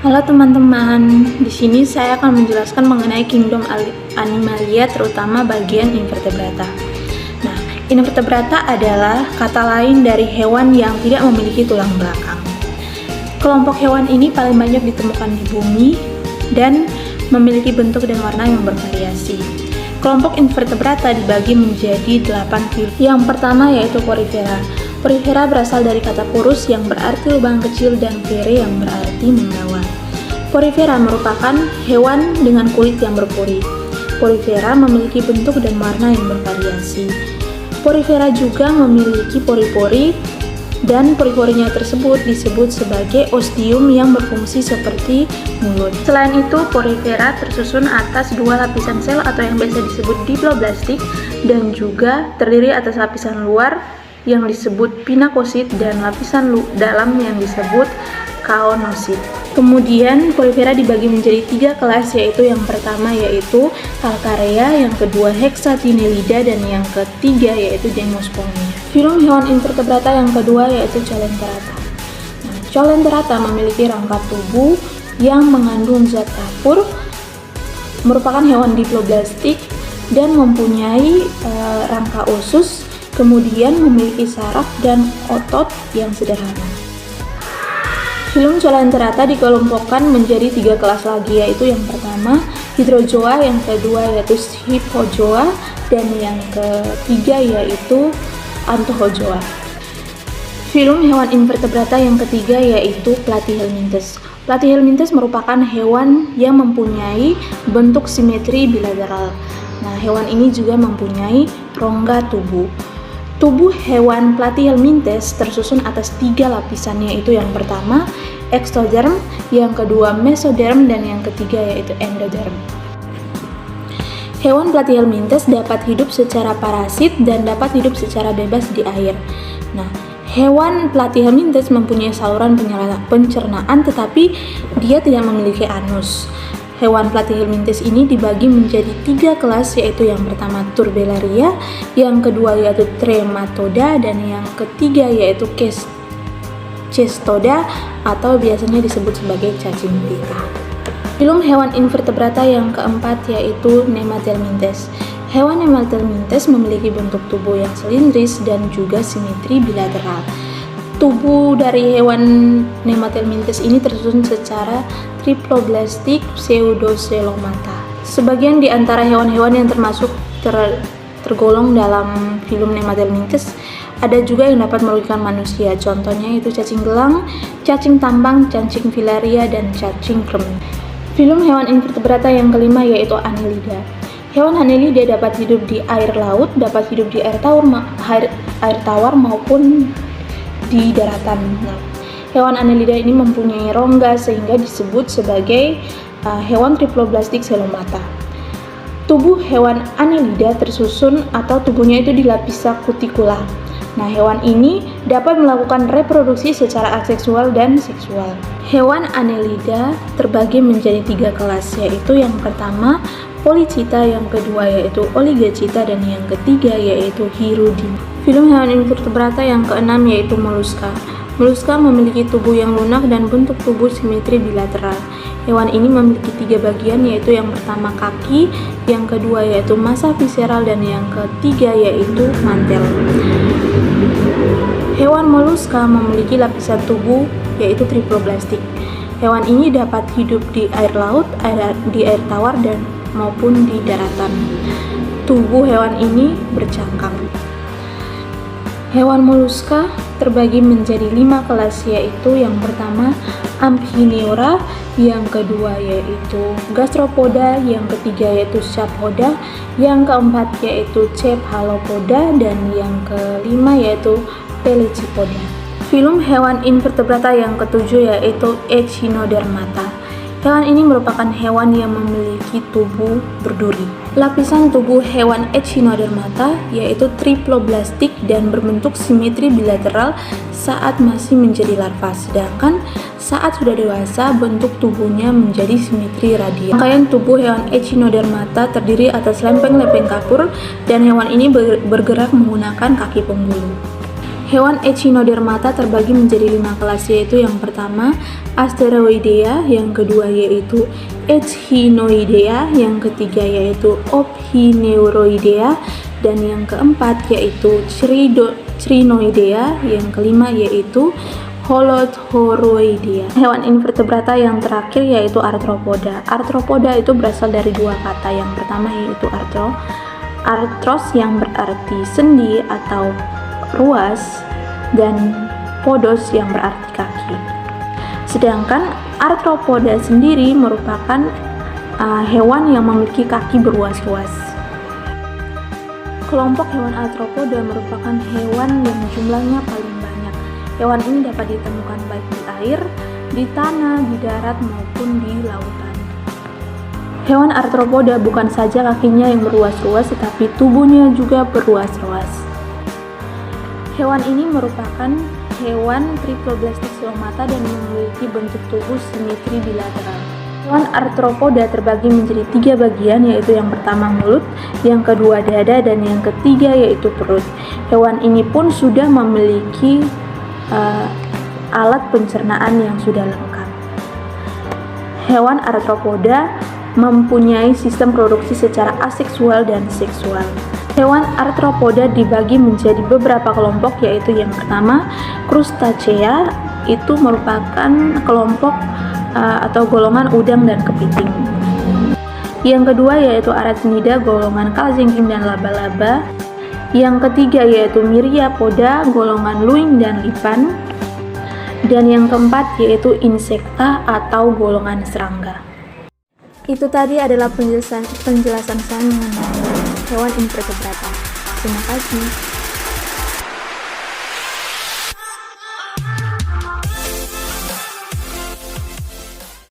Halo teman-teman, di sini saya akan menjelaskan mengenai kingdom Animalia, terutama bagian invertebrata. Nah, invertebrata adalah kata lain dari hewan yang tidak memiliki tulang belakang. Kelompok hewan ini paling banyak ditemukan di bumi dan memiliki bentuk dan warna yang bervariasi. Kelompok invertebrata dibagi menjadi 8 filum. Yang pertama yaitu Porifera. Porifera berasal dari kata porus yang berarti lubang kecil dan vere yang berarti membawa. Porifera merupakan hewan dengan kulit yang berpori. Porifera memiliki bentuk dan warna yang bervariasi. Porifera juga memiliki pori-pori dan pori-porinya tersebut disebut sebagai ostium yang berfungsi seperti mulut. Selain itu, Porifera tersusun atas 2 lapisan sel atau yang biasa disebut diploblastik dan juga terdiri atas lapisan luar yang disebut pinakosit dan lapisan dalam yang disebut kaonosit. Kemudian Porifera dibagi menjadi 3 kelas, yaitu yang pertama yaitu Calcarea, yang kedua Hexatinellida, dan yang ketiga yaitu Demospermia. Filum hewan invertebrata yang kedua yaitu Coelenterata. Nah, Coelenterata memiliki rangka tubuh yang mengandung zat kapur, merupakan hewan diploblastik dan mempunyai rangka usus, kemudian memiliki saraf dan otot yang sederhana. Filum Coelenterata dikelompokkan menjadi 3 kelas lagi, yaitu yang pertama Hydrozoa, yang kedua yaitu Hypozoa, dan yang ketiga yaitu Anthozoa. Filum hewan invertebrata yang ketiga yaitu Platyhelminthes. Platyhelminthes merupakan hewan yang mempunyai bentuk simetri bilateral. Nah, hewan ini juga mempunyai rongga tubuh. Tubuh hewan Platyhelminthes tersusun atas 3 lapisan, yaitu yang pertama ektoderm, yang kedua mesoderm, dan yang ketiga yaitu endoderm. Hewan Platyhelminthes dapat hidup secara parasit dan dapat hidup secara bebas di air. Nah, hewan Platyhelminthes mempunyai saluran pencernaan, tetapi dia tidak memiliki anus. Hewan Platyhelminthes ini dibagi menjadi 3 kelas, yaitu yang pertama Turbellaria, yang kedua yaitu Trematoda, dan yang ketiga yaitu Cestoda atau biasanya disebut sebagai cacing pita. Filum hewan invertebrata yang keempat yaitu Nemathelminthes. Hewan Nemathelminthes memiliki bentuk tubuh yang silindris dan juga simetri bilateral. Tubuh dari hewan Nemathelminthes ini tersusun secara triploblastik pseudocelomata. Sebagian di antara hewan-hewan yang termasuk tergolong dalam filum Nemathelminthes ada juga yang dapat merugikan manusia. Contohnya itu cacing gelang, cacing tambang, cacing filaria, dan cacing kremi. Filum hewan invertebrata yang kelima yaitu Annelida. Hewan Annelida dapat hidup di air laut, dapat hidup di air tawar maupun di daratan. Nah, hewan Annelida ini mempunyai rongga sehingga disebut sebagai hewan triploblastik celomata. Tubuh hewan Annelida tersusun atau tubuhnya itu dilapisi kutikula. Nah, hewan ini dapat melakukan reproduksi secara aseksual dan seksual. Hewan Annelida terbagi menjadi 3 kelas, yaitu yang pertama Polychaeta, yang kedua yaitu Oligochaeta, dan yang ketiga yaitu Hirudinea. Filum hewan invertebrata yang keenam yaitu Mollusca. Mollusca memiliki tubuh yang lunak dan bentuk tubuh simetri bilateral. Hewan ini memiliki 3 bagian, yaitu yang pertama kaki, yang kedua yaitu massa visceral, dan yang ketiga yaitu mantel. Hewan Mollusca memiliki lapisan tubuh yaitu triploblastik. Hewan ini dapat hidup di air laut, di air tawar, dan maupun di daratan. Tubuh hewan ini bercangkang. Hewan Mollusca terbagi menjadi 5 kelas, yaitu yang pertama Amphineura, yang kedua yaitu Gastropoda, yang ketiga yaitu Saphoda, yang keempat yaitu Cephalopoda, dan yang kelima yaitu Pelecypoda. Filum hewan invertebrata yang ketujuh yaitu Echinodermata. Hewan ini merupakan hewan yang memiliki tubuh berduri. Lapisan tubuh hewan Echinodermata yaitu triploblastik dan berbentuk simetri bilateral saat masih menjadi larva, sedangkan saat sudah dewasa bentuk tubuhnya menjadi simetri radial. Rangkaian tubuh hewan Echinodermata terdiri atas lempeng-lempeng kapur dan hewan ini bergerak menggunakan kaki pembuluh. Hewan Echinodermata terbagi menjadi 5 kelas, yaitu yang pertama Asteroidea, yang kedua yaitu Echinoidea, yang ketiga yaitu Ophigneuroidea, dan yang keempat yaitu Crinoidea, yang kelima yaitu Holothuridae. Hewan invertebrata yang terakhir yaitu Arthropoda. Arthropoda itu berasal dari dua kata. Yang pertama yaitu arthros yang berarti sendi atau ruas, dan podos yang berarti kaki. Sedangkan Arthropoda sendiri merupakan hewan yang memiliki kaki beruas-ruas. Kelompok hewan Arthropoda merupakan hewan yang jumlahnya paling banyak. Hewan ini dapat ditemukan baik di air, di tanah, di darat maupun di lautan. Hewan Arthropoda bukan saja kakinya yang beruas-ruas, tetapi tubuhnya juga beruas-ruas. Hewan ini merupakan hewan triploblastik zoomata dan memiliki bentuk tubuh simetri bilateral. Hewan Arthropoda terbagi menjadi 3 bagian, yaitu yang pertama mulut, yang kedua dada, dan yang ketiga yaitu perut. Hewan ini pun sudah memiliki alat pencernaan yang sudah lengkap. Hewan Arthropoda mempunyai sistem produksi secara aseksual dan seksual. Hewan Arthropoda dibagi menjadi beberapa kelompok, yaitu yang pertama Crustacea, itu merupakan kelompok atau golongan udang dan kepiting. Yang kedua yaitu Arachnida, golongan kalajengking dan laba-laba. Yang ketiga yaitu Myriapoda, golongan luwing dan lipan. Dan yang keempat yaitu Insecta atau golongan serangga. Itu tadi adalah penjelasan saya mengenai hewan invertebrata. Terima kasih.